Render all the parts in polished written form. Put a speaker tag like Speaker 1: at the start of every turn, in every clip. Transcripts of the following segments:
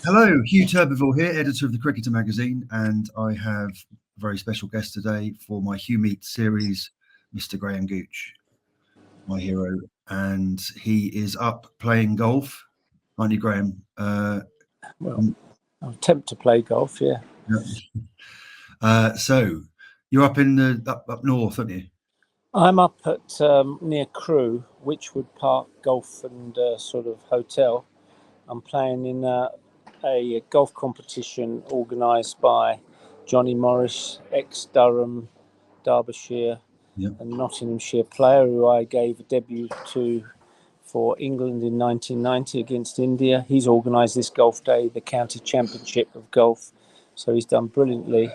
Speaker 1: Hello, Hugh Turbervill here, editor of the Cricketer magazine, and I have a very special guest today for my Hugh Meets series, Mr. Graham Gooch, my hero, and he is up playing golf, aren't you, Graham?
Speaker 2: Well, I'll attempt to play golf, yeah.
Speaker 1: So you're up in the up north, aren't you?
Speaker 2: I'm up at near Crewe, Wychwood Park Golf and sort of hotel. I'm playing in a golf competition organised by Johnny Morris, ex-Durham, Derbyshire and Nottinghamshire player who I gave a debut to for England in 1990 against India. He's organised this golf day, the county championship of golf. So he's done brilliantly,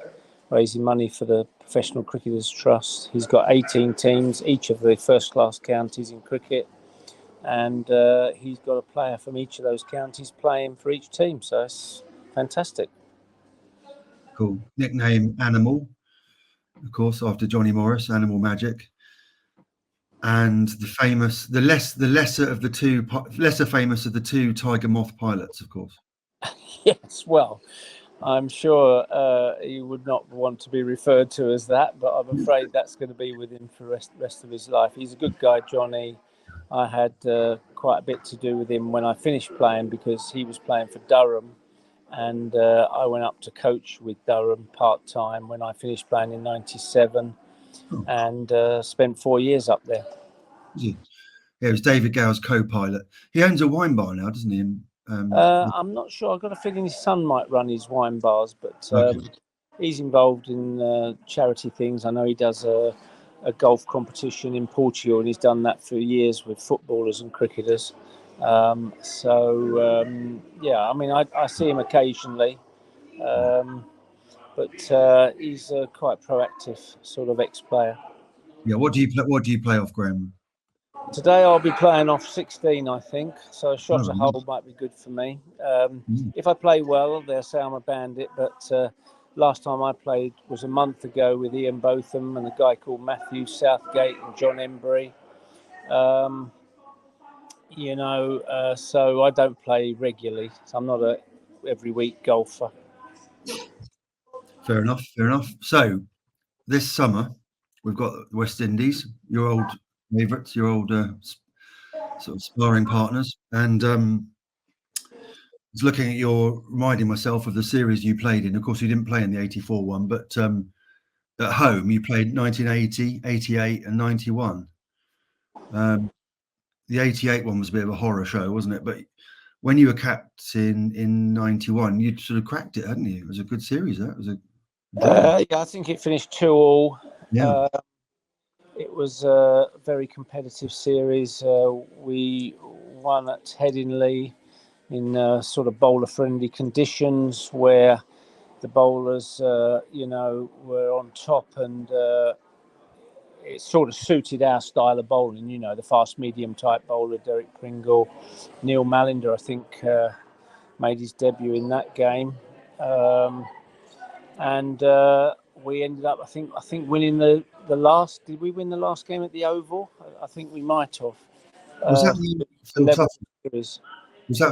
Speaker 2: raising money for the Professional Cricketers Trust. He's got 18 teams, each of the first-class counties in cricket. And he's got a player from each of those counties playing for each team. So it's fantastic.
Speaker 1: Cool. Nickname Animal, of course, after Johnny Morris, Animal Magic. And the lesser famous of the two Tiger Moth pilots, of course.
Speaker 2: Yes, well, I'm sure he would not want to be referred to as that, but I'm afraid that's going to be with him for the rest of his life. He's a good guy, Johnny. I had quite a bit to do with him when I finished playing because he was playing for Durham, and I went up to coach with Durham part-time when I finished playing in 97 and spent 4 years up there.
Speaker 1: Yeah, it was David Gow's co-pilot. He owns a wine bar now, doesn't he?
Speaker 2: I'm not sure. I've got a feeling his son might run his wine bars, but he's involved in charity things. I know he does a golf competition in Portugal, and he's done that for years with footballers and cricketers. I mean, I see him occasionally, but he's a quite proactive sort of ex-player.
Speaker 1: Yeah. What do you play off, Graham?
Speaker 2: Today I'll be playing off 16, I think. So a shot a hole might be good for me. If I play well, they'll say I'm a bandit. But last time I played was a month ago with Ian Botham and a guy called Matthew Southgate and John Embry. So I don't play regularly. So I'm not a every week golfer.
Speaker 1: Fair enough. So this summer we've got the West Indies, your old favourites, your old sort of sparring partners, and I was looking at reminding myself of the series you played in. Of course, you didn't play in the 84 one, but at home you played 1980, 88 and 91. The 88 one was a bit of a horror show, wasn't it? But when you were captain in 91, you sort of cracked it, hadn't you? It was a good series. That was
Speaker 2: I think it finished 2-2.
Speaker 1: Yeah.
Speaker 2: It was a very competitive series. We won at Headingley in sort of bowler-friendly conditions where the bowlers, were on top, and it sort of suited our style of bowling. The fast-medium type bowler, Derek Pringle. Neil Malinder, I think, made his debut in that game. We ended up, I think, winning the last. Did we win the last game at the Oval? I think we might have.
Speaker 1: Was that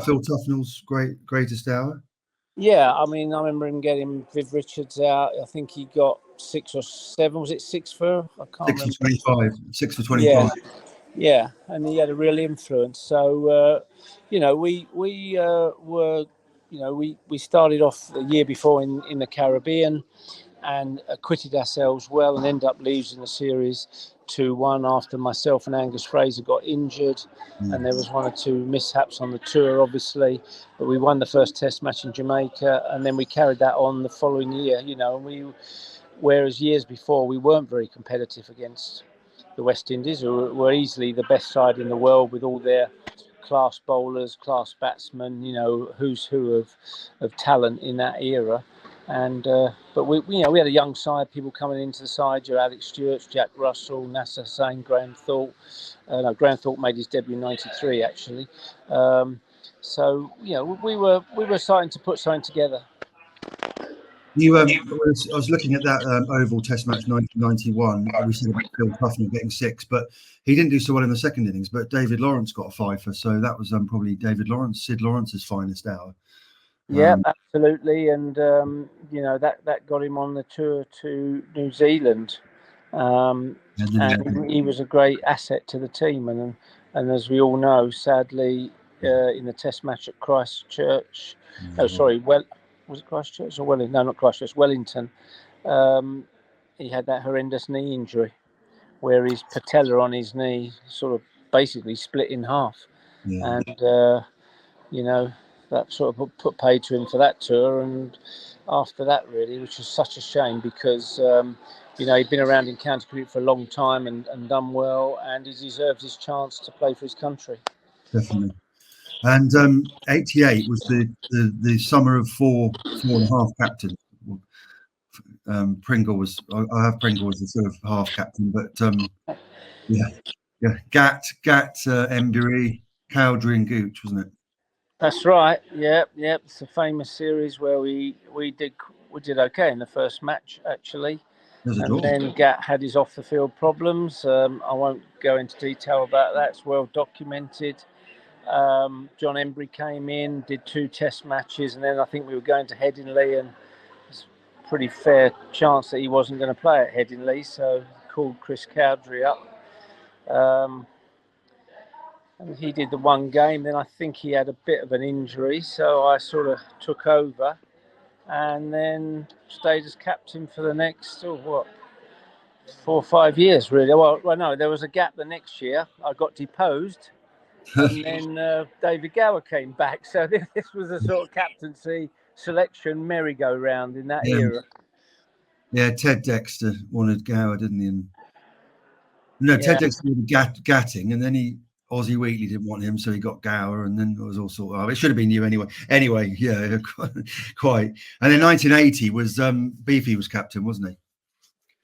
Speaker 1: Phil Tufnell's greatest hour?
Speaker 2: Yeah, I mean, I remember him getting Viv Richards out. I think he got 6 or 7. Was it 6 for? I can't remember.
Speaker 1: 6 for 25.
Speaker 2: Yeah, and he had a real influence. So, we started off the year before in the Caribbean and acquitted ourselves well and ended up losing the series 2-1 after myself and Angus Fraser got injured. And there was 1 or 2 mishaps on the tour, obviously. But we won the first test match in Jamaica, and then we carried that on the following year, whereas years before we weren't very competitive against the West Indies, who were easily the best side in the world with all their class bowlers, class batsmen, who's who of talent in that era. And but we had a young side, people coming into the side. Your Alex Stewart, Jack Russell, Nasser Hussain, Graham Thorpe. Graham Thorpe made his debut in '93 actually. So we were starting to put something together.
Speaker 1: I was looking at that Oval Test match 1991. We said about Phil Tufnell getting 6, but he didn't do so well in the second innings. But David Lawrence got a 5, so that was probably Sid Lawrence's finest hour.
Speaker 2: Yeah, absolutely, and you know that got him on the tour to New Zealand, and he was a great asset to the team. And as we all know, sadly, in the Test match at Christchurch, was it Christchurch or Wellington? No, not Christchurch, Wellington. He had that horrendous knee injury, where his patella on his knee sort of basically split in half, and you know, that sort of put paid to him for that tour. And after that, really, which was such a shame because, you know, he'd been around in county cricket for a long time and done well, and he deserved his chance to play for his country.
Speaker 1: Definitely. And 88 was the summer of four and a half captains. Pringle was, I have Pringle as the sort of half captain, but Gatt, Embury, Cowdrey, and Gooch, wasn't it?
Speaker 2: That's right. Yep. It's a famous series where we did okay in the first match actually, and then Gatt had his off the field problems. I won't go into detail about that. It's well documented. John Embury came in, did 2 Test matches, and then I think we were going to Headingley, and it's a pretty fair chance that he wasn't going to play at Headingley, so called Chris Cowdrey up. And he did the 1 game, then I think he had a bit of an injury, so I sort of took over and then stayed as captain for the next 4 or 5 years, really. Well, no, there was a gap the next year. I got deposed, and then David Gower came back. So this was a sort of captaincy selection merry-go-round in that era.
Speaker 1: Yeah, Ted Dexter wanted Gower, didn't he? And Ted Dexter wanted Gatting, and then Aussie Wheatley didn't want him, so he got Gower, and then it was all sort of, it should have been you anyway. Anyway, yeah, quite. And then 1980 was Beefy was captain, wasn't he?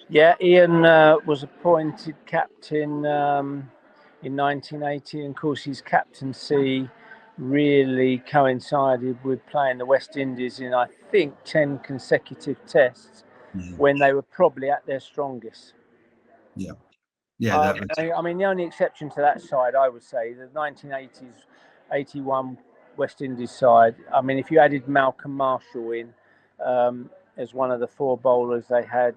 Speaker 2: Yeah, Ian was appointed captain in 1980, and of course his captaincy really coincided with playing the West Indies in, I think, 10 consecutive tests when they were probably at their strongest.
Speaker 1: Yeah,
Speaker 2: I mean, the only exception to that side, I would say, the 1980s, 81 West Indies side. I mean, if you added Malcolm Marshall in as one of the 4 bowlers, they had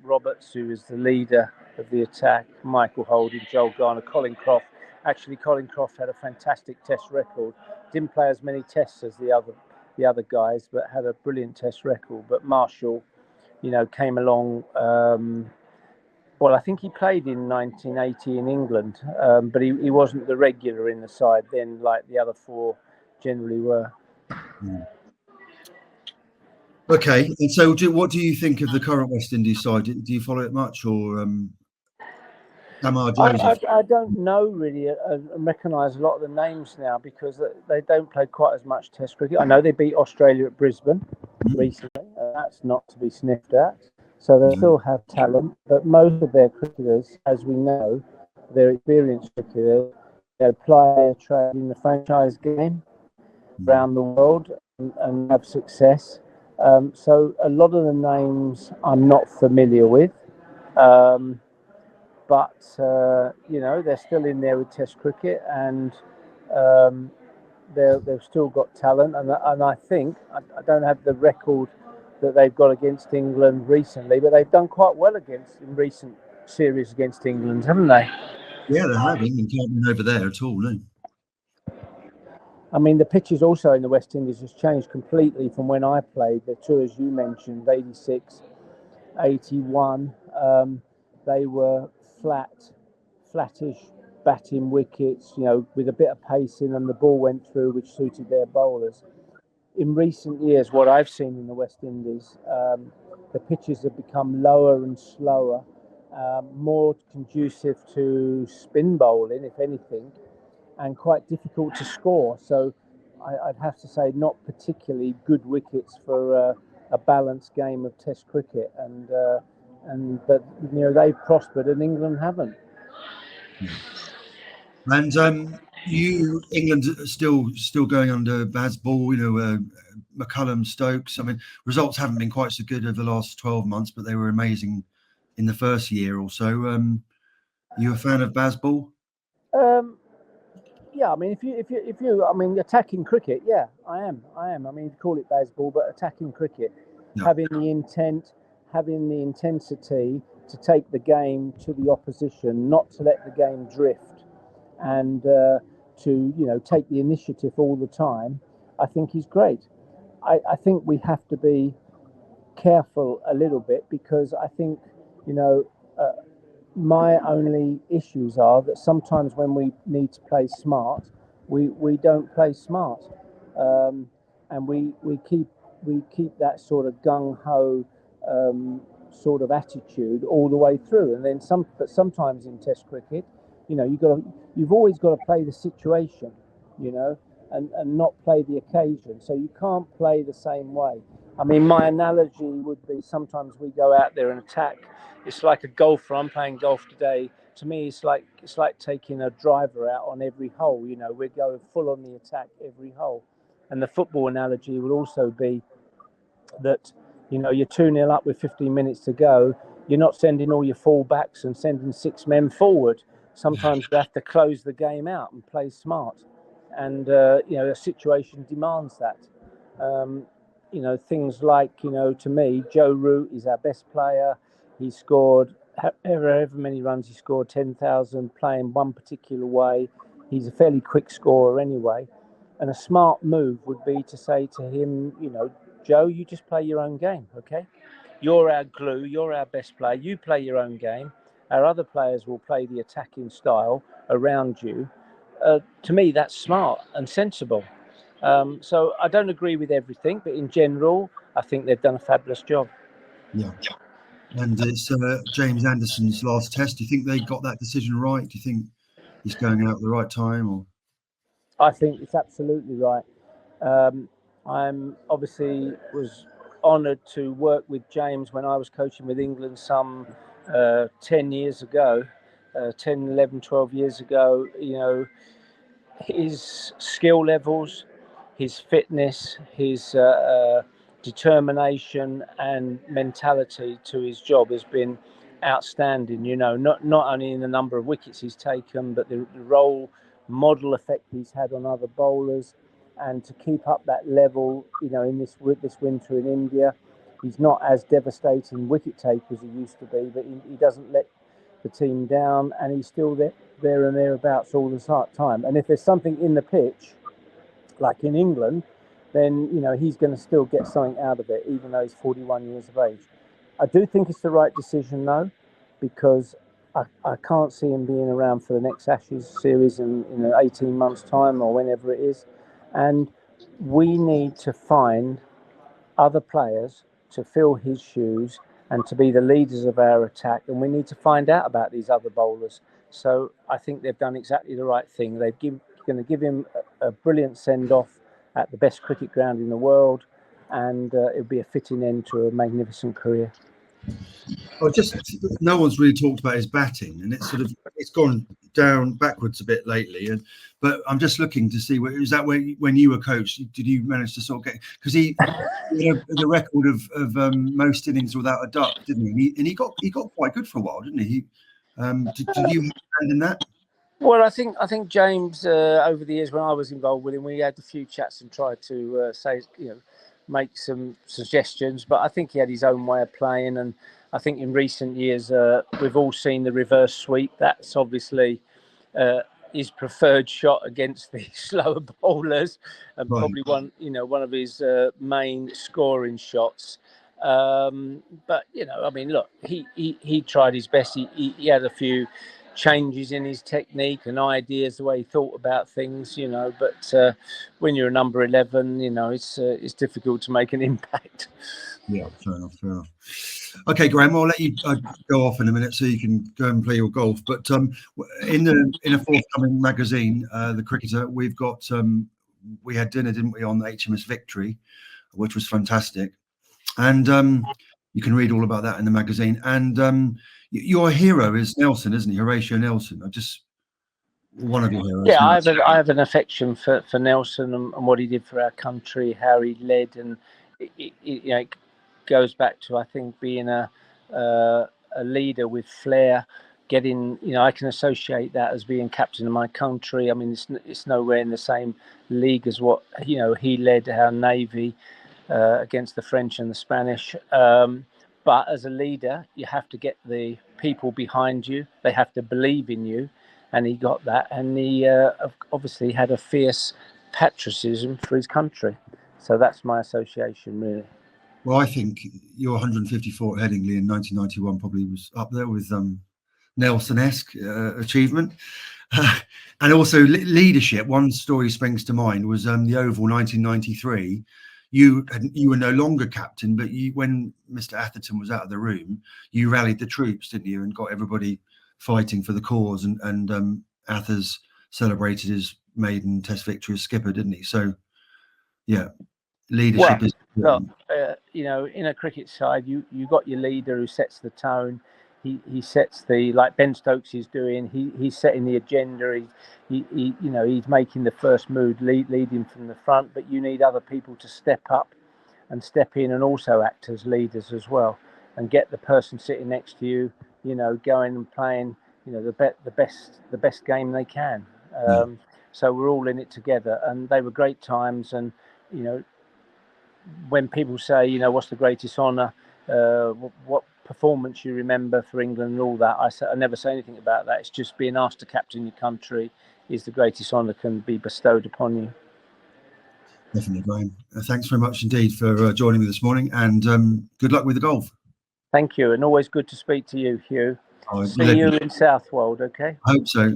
Speaker 2: Roberts, who was the leader of the attack, Michael Holding, Joel Garner, Colin Croft. Actually, Colin Croft had a fantastic Test record. Didn't play as many tests as the other guys, but had a brilliant Test record. But Marshall, you know, came along. Well, I think he played in 1980 in England, but he wasn't the regular in the side then, like the other 4 generally were.
Speaker 1: Okay, and so what do you think of the current West Indies side? Do you follow it much, or
Speaker 2: I don't know really. I recognise a lot of the names now because they don't play quite as much Test cricket. I know they beat Australia at Brisbane recently, and that's not to be sniffed at. So they still have talent, but most of their cricketers, as we know, they're experienced cricketers. They play trade in the franchise game around the world and have success. So a lot of the names I'm not familiar with. But you know, they're still in there with Test cricket, and they've still got talent. And I think I don't have the record that they've got against England recently, but they've done quite well in recent series against England, haven't they?
Speaker 1: Yeah, they have. England can't win over there at all, no.
Speaker 2: I mean, the pitches also in the West Indies has changed completely from when I played. The tours you mentioned, 86, 81, they were flattish batting wickets, you know, with a bit of pace in, and the ball went through, which suited their bowlers. In recent years, what I've seen in the West Indies, the pitches have become lower and slower, more conducive to spin bowling, if anything, and quite difficult to score. So I'd have to say not particularly good wickets for a balanced game of Test cricket. But you know, they've prospered and England haven't.
Speaker 1: And England still going under Bazball, you know, McCullum, Stokes. I mean, results haven't been quite so good over the last 12 months, but they were amazing in the first year or so. You a fan of Bazball?
Speaker 2: Yeah, I mean, if you, I mean, attacking cricket, yeah, I am. I mean, you call it Bazball, but attacking cricket,
Speaker 1: Yeah.
Speaker 2: having the intent, having the intensity to take the game to the opposition, not to let the game drift, and to take the initiative all the time. I think he's great. I think we have to be careful a little bit because I think you know. My only issues are that sometimes when we need to play smart, we don't play smart, and we keep that sort of gung ho sort of attitude all the way through. And then but sometimes in Test cricket, you've always got to play the situation, you know, and not play the occasion. So you can't play the same way. I mean, my analogy would be sometimes we go out there and attack. It's like a golfer. I'm playing golf today. To me, it's like taking a driver out on every hole. You know, we're going full on the attack every hole. And the football analogy would also be that you're 2-0 up with 15 minutes to go. You're not sending all your full-backs and sending 6 men forward. Sometimes you have to close the game out and play smart. And a situation demands that. Things like, to me, Joe Root is our best player. He scored however many runs he scored, 10,000, playing one particular way. He's a fairly quick scorer anyway. And a smart move would be to say to him, Joe, you just play your own game, okay? You're our glue. You're our best player. You play your own game. Our other players will play the attacking style around you. To me, that's smart and sensible. So I don't agree with everything, but in general, I think they've done a fabulous job.
Speaker 1: Yeah. And it's James Anderson's last test. Do you think they got that decision right? Do you think he's going out at the right time? Or
Speaker 2: I think it's absolutely right. I'm obviously was honoured to work with James when I was coaching with England some 10 years ago, 10, 11, 12 years ago. His skill levels, his fitness, his determination and mentality to his job has been outstanding. Not only in the number of wickets he's taken, but the role model effect he's had on other bowlers, and to keep up that level. In this winter in India, he's not as devastating wicket taker as he used to be, but he doesn't let the team down, and he's still there and thereabouts all the time. And if there's something in the pitch, like in England, then he's going to still get something out of it, even though he's 41 years of age. I do think it's the right decision, though, because I can't see him being around for the next Ashes series in 18 months' time or whenever it is. And we need to find other players to fill his shoes and to be the leaders of our attack. And we need to find out about these other bowlers. So I think they've done exactly the right thing. They're going to give him a brilliant send-off at the best cricket ground in the world, and it'll be a fitting end to a magnificent career.
Speaker 1: No one's really talked about his batting, and it's gone down backwards a bit lately. But I'm just looking to see, is that when you were coach, did you manage to sort of get, because he had the record of most innings without a duck, didn't he? And he got quite good for a while, didn't he? Did you have a hand in that?
Speaker 2: Well, I think James, over the years when I was involved with him, we had a few chats and tried to make some suggestions. But I think he had his own way of playing, and I think in recent years we've all seen the reverse sweep. That's obviously his preferred shot against the slower bowlers, and
Speaker 1: Right.
Speaker 2: probably one of his main scoring shots. But I mean, look, he tried his best. He had a few changes in his technique and ideas, the way he thought about things, but when you're a number 11, it's difficult to make an impact.
Speaker 1: Yeah, fair enough. Okay, Graham, I'll let you go off in a minute so you can go and play your golf. But in a forthcoming magazine, The Cricketer, we've got we had dinner, didn't we, on the HMS Victory, which was fantastic, and you can read all about that in the magazine. And your hero is Nelson, isn't he? Horatio Nelson. One of your heroes.
Speaker 2: Yeah, I have an affection for Nelson and what he did for our country, how he led, and it goes back to, I think, being a leader with flair, getting, I can associate that as being captain of my country. I mean, it's nowhere in the same league as what he led our navy against the French and the Spanish. But as a leader, you have to get the people behind you. They have to believe in you, and he got that. And he obviously had a fierce patriotism for his country. So that's my association, really.
Speaker 1: Well, I think your 154 at Headingley in 1991 probably was up there with Nelson-esque achievement. And also leadership. One story springs to mind was the Oval 1993. You were no longer captain, but when Mr. Atherton was out of the room, you rallied the troops, didn't you, and got everybody fighting for the cause. And Athers celebrated his maiden Test victory as skipper, didn't he? So, yeah, leadership is important.
Speaker 2: Look, in a cricket side, you got your leader who sets the tone. He sets like Ben Stokes is doing. He's setting the agenda. He's making the first move, leading from the front. But you need other people to step up and step in and also act as leaders as well, and get the person sitting next to you, going and playing, the best game they can. So we're all in it together, and they were great times. And when people say, what's the greatest honour, what performance you remember for England and all that, I never say anything about that. It's just being asked to captain your country is the greatest honour can be bestowed upon you.
Speaker 1: Definitely, Graham. Thanks very much indeed for joining me this morning, and good luck with the golf.
Speaker 2: Thank you, and always good to speak to you, Hugh. See you in Southwold, okay?
Speaker 1: I hope so.